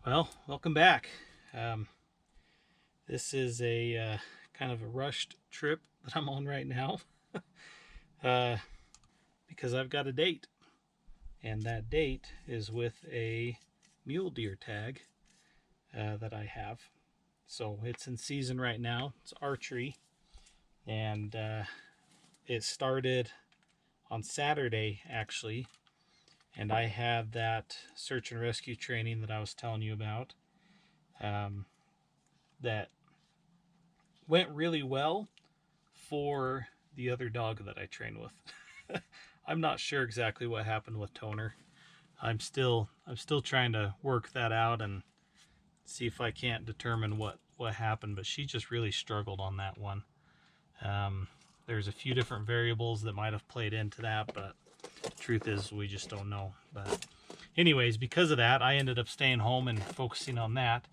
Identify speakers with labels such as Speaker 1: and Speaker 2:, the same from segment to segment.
Speaker 1: Well, welcome back. This is a kind of a rushed trip that I'm on right now uh, because I've got a date, and that date is with a mule deer tag that I have. So it's in season right now. It's archery, and it started on Saturday actually, and I had that search and rescue training that I was telling you about. That went really well for the other dog that I train with. I'm not sure exactly what happened with Toner. I'm still trying to work that out and see if I can't determine what happened, but she just really struggled on that one. There's a few different variables that might have played into that, but truth is we just don't know. But anyways, because of that, I ended up staying home and focusing on that,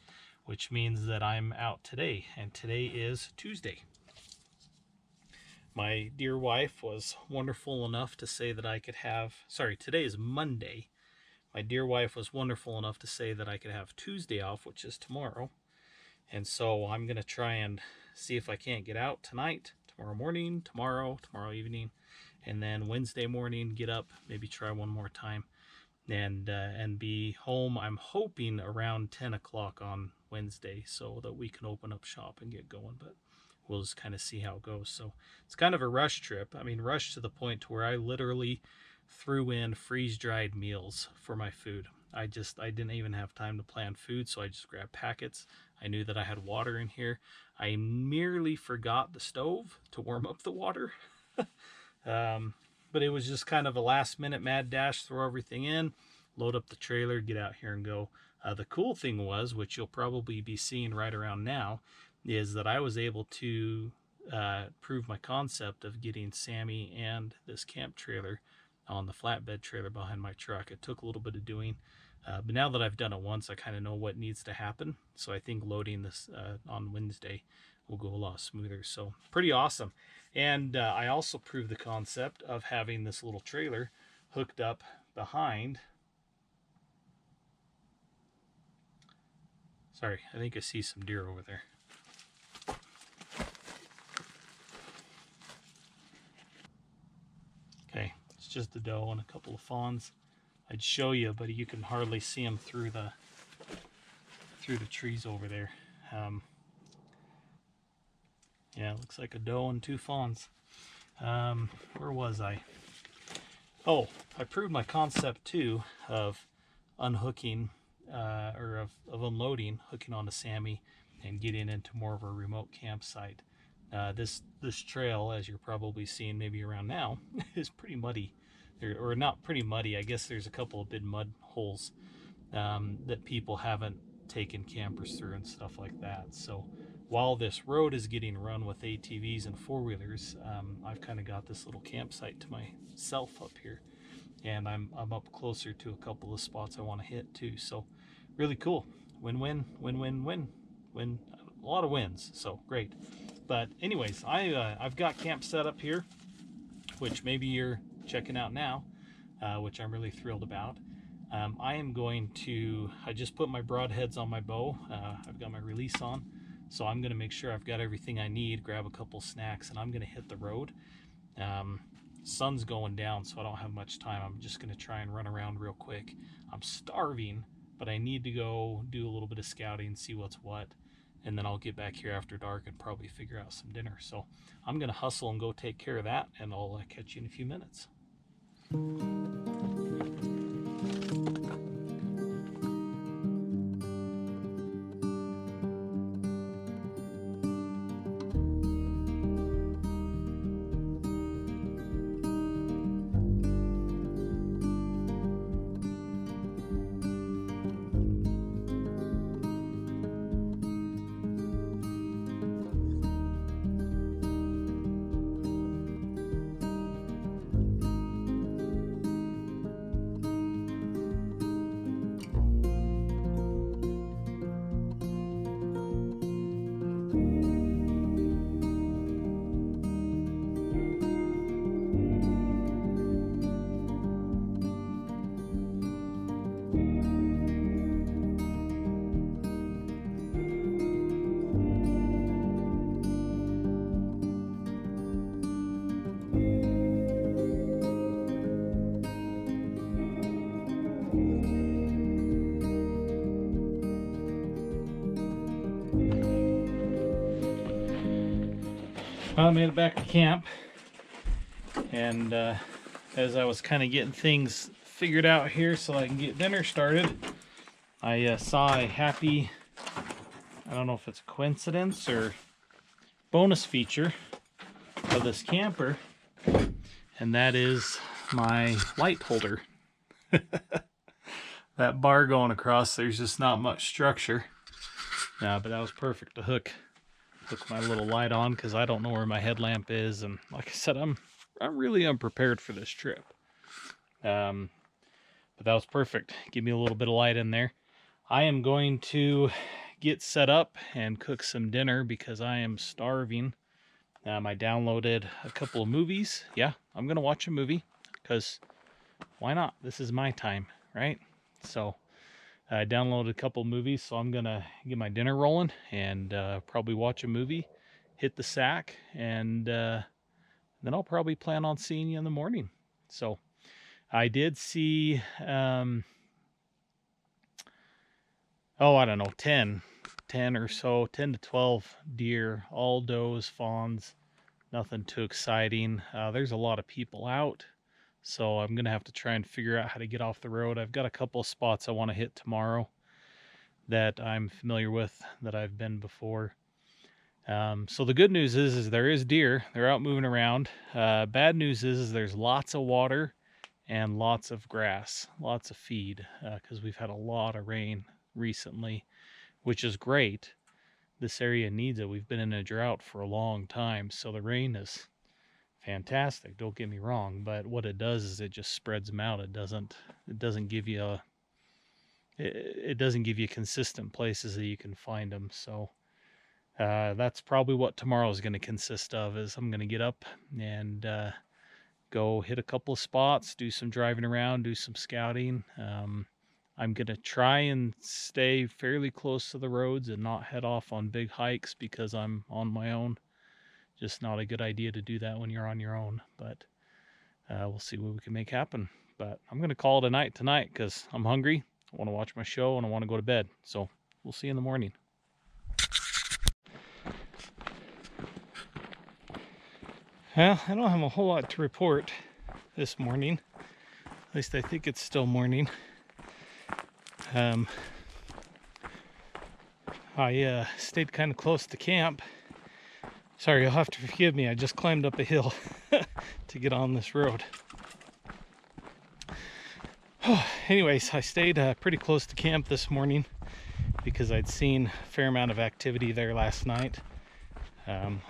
Speaker 1: which means that I'm out today, and today is Tuesday. My dear wife was wonderful enough to say that I could have, sorry, today is Monday. My dear wife was wonderful enough to say that I could have Tuesday off, which is tomorrow. And so I'm going to try and see if I can't get out tonight, tomorrow morning, tomorrow evening, and then Wednesday morning get up, maybe try one more time, and be home. I'm hoping around 10 o'clock on Wednesday so that we can open up shop and get going, but we'll just kind of see how it goes. So it's kind of a rush trip. I mean, rush to the point to where I literally threw in freeze-dried meals for my food. I didn't even have time to plan food, so I just grabbed packets. I knew that I had water in here. I merely forgot the stove to warm up the water. But it was just kind of a last minute mad dash, throw everything in, load up the trailer, get out here and go. The cool thing was, which you'll probably be seeing right around now, is that I was able to prove my concept of getting Sami and this camp trailer on the flatbed trailer behind my truck. It took a little bit of doing, but now that I've done it once, I kind of know what needs to happen. So I think loading this on Wednesday will go a lot smoother. So pretty awesome. And I also proved the concept of having this little trailer hooked up behind. Sorry, I think I see some deer over there. Okay, it's just a doe and a couple of fawns. I'd show you, but you can hardly see them through the trees over there. Yeah, it looks like a doe and two fawns. Where was I? Oh, I proved my concept too of unhooking or of unloading, hooking onto Sami, and getting into more of a remote campsite. This trail, as you're probably seeing maybe around now, is pretty muddy, or not pretty muddy. I guess there's a couple of big mud holes that people haven't taken campers through and stuff like that. So while this road is getting run with ATVs and four-wheelers, I've kind of got this little campsite to myself up here, and I'm up closer to a couple of spots I want to hit too. So really cool. Win-win, win-win-win, win. A lot of wins. So great. But anyways, I've got camp set up here, which maybe you're checking out now, which I'm really thrilled about. I just put my broadheads on my bow. I've got my release on. So I'm going to make sure I've got everything I need, grab a couple snacks, and I'm going to hit the road. Sun's going down, so I don't have much time. I'm just going to try and run around real quick. I'm starving, but I need to go do a little bit of scouting, see what's what, and then I'll get back here after dark and probably figure out some dinner. So I'm going to hustle and go take care of that, and I'll catch you in a few minutes. Well, I made it back to camp, and as I was kind of getting things figured out here so I can get dinner started, I saw a happy, I don't know if it's a coincidence or bonus feature of this camper, and that is my light holder. That bar going across, there's just not much structure. But that was perfect to hook my little light on, because I don't know where my headlamp is, and like I said, I'm really unprepared for this trip. But that was perfect. Give me a little bit of light in there. I am going to get set up and cook some dinner because I am starving. I downloaded a couple of movies. Yeah, I'm gonna watch a movie because why not? This is my time, right? So I downloaded a couple of movies, so I'm gonna get my dinner rolling and probably watch a movie, hit the sack, and then I'll probably plan on seeing you in the morning. So I did see, I don't know, 10 or so, 10 to 12 deer, all does, fawns, nothing too exciting. There's a lot of people out, so I'm going to have to try and figure out how to get off the road. I've got a couple of spots I want to hit tomorrow that I'm familiar with, that I've been before. So the good news is there is deer. They're out moving around. Bad news is there's lots of water and lots of grass, lots of feed, because we've had a lot of rain recently, which is great. This area needs it. We've been in a drought for a long time, so the rain is fantastic, don't get me wrong, but what it does is it just spreads them out. It doesn't give you consistent places that you can find them. So that's probably what tomorrow is going to consist of. Is I'm going to get up and go hit a couple of spots, do some driving around, do some scouting. I'm going to try and stay fairly close to the roads and not head off on big hikes because I'm on my own. Just not a good idea to do that when you're on your own, but we'll see what we can make happen. But I'm going to call it a night tonight because I'm hungry. I want to watch my show and I want to go to bed. So we'll see you in the morning. Well, I don't have a whole lot to report this morning. At least I think it's still morning. I stayed kind of close to camp. Sorry, you'll have to forgive me. I just climbed up a hill to get on this road. Anyways, I stayed pretty close to camp this morning because I'd seen a fair amount of activity there last night.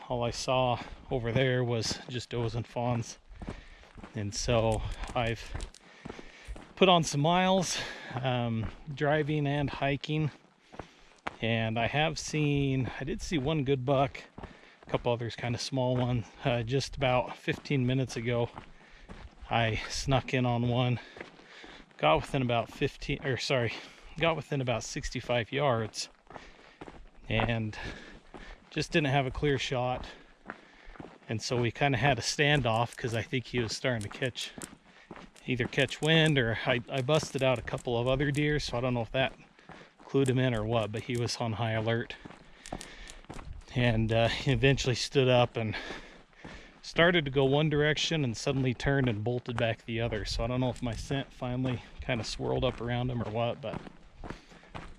Speaker 1: All I saw over there was just does and fawns. And so I've put on some miles, driving and hiking. And I did see one good buck, a couple others kind of small ones. Just about 15 minutes ago, I snuck in on one, got within about 65 yards, and just didn't have a clear shot. And so we kind of had a standoff because I think he was starting to either catch wind, or I busted out a couple of other deer, so I don't know if that clued him in or what, but he was on high alert. And he eventually stood up and started to go one direction and suddenly turned and bolted back the other. So I don't know if my scent finally kind of swirled up around him or what, but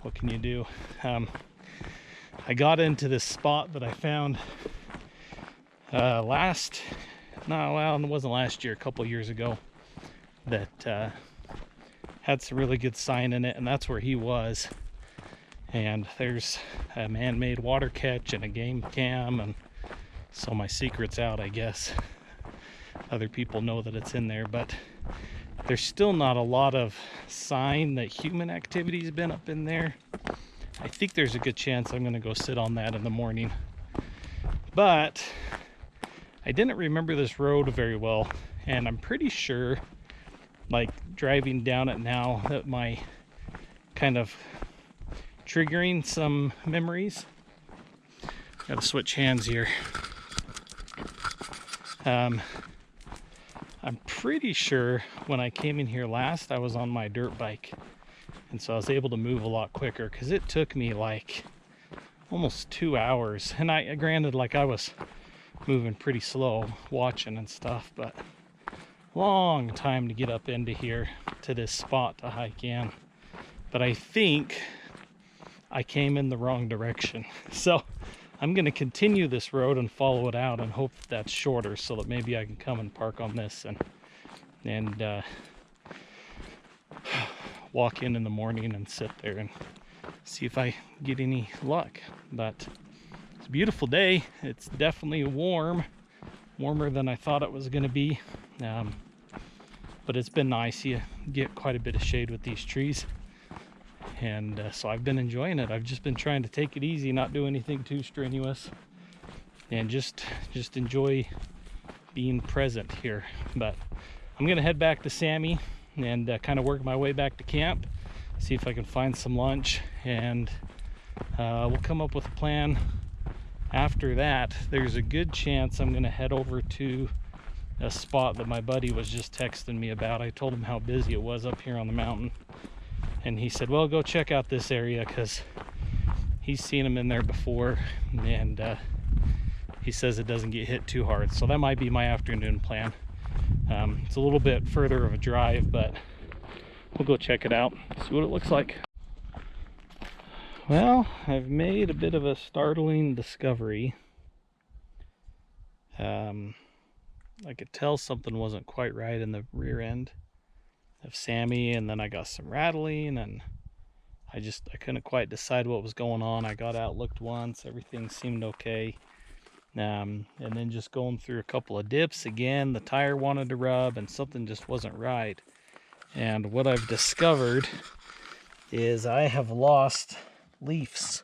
Speaker 1: what can you do? I got into this spot that I found it wasn't last year, a couple years ago, that had some really good sign in it, and that's where he was. And there's a man-made water catch and a game cam, and so my secret's out, I guess. Other people know that it's in there, but there's still not a lot of sign that human activity's been up in there. I think there's a good chance I'm gonna go sit on that in the morning. But I didn't remember this road very well, and I'm pretty sure, like driving down it now, that my kind of triggering some memories. Gotta switch hands here. I'm pretty sure when I came in here last, I was on my dirt bike, and so I was able to move a lot quicker, because it took me like almost 2 hours. And granted, like I was moving pretty slow, watching and stuff, but long time to get up into here to this spot to hike in. But I think I came in the wrong direction. So I'm going to continue this road and follow it out and hope that that's shorter so that maybe I can come and park on this and walk in the morning and sit there and see if I get any luck. But it's a beautiful day. It's definitely warmer than I thought it was going to be. But it's been nice. You get quite a bit of shade with these trees. And so I've been enjoying it. I've just been trying to take it easy, not do anything too strenuous, and just enjoy being present here. But I'm gonna head back to Sami and kind of work my way back to camp, see if I can find some lunch, and we'll come up with a plan. After that, there's a good chance I'm gonna head over to a spot that my buddy was just texting me about. I told him how busy it was up here on the mountain, and he said, well, go check out this area because he's seen them in there before, and he says it doesn't get hit too hard. So that might be my afternoon plan. It's a little bit further of a drive, but we'll go check it out, see what it looks like. Well, I've made a bit of a startling discovery. I could tell something wasn't quite right in the rear end of Sami, and then I got some rattling, and I couldn't quite decide what was going on. I got out, looked once, everything seemed okay. And then just going through a couple of dips again, the tire wanted to rub and something just wasn't right. And what I've discovered is I have lost leaves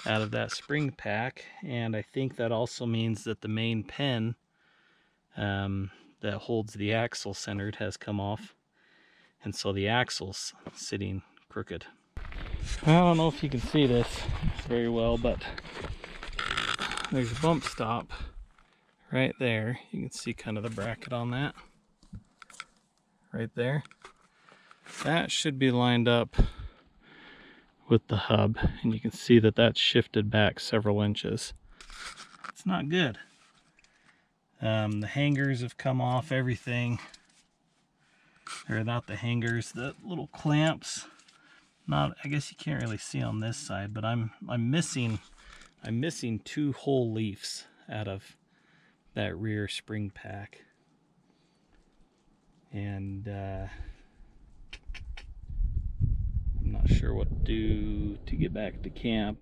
Speaker 1: out of that spring pack, and I think that also means that the main pin that holds the axle centered has come off, and so the axle's sitting crooked. I don't know if you can see this very well, but there's a bump stop right there. You can see kind of the bracket on that right there. That should be lined up with the hub, and you can see that that's shifted back several inches. It's not good. The hangers have come off, everything. Or not the hangers, the little clamps. Not, I guess you can't really see on this side, but I'm missing 2 whole leaves out of that rear spring pack. And I'm not sure what to do to get back to camp.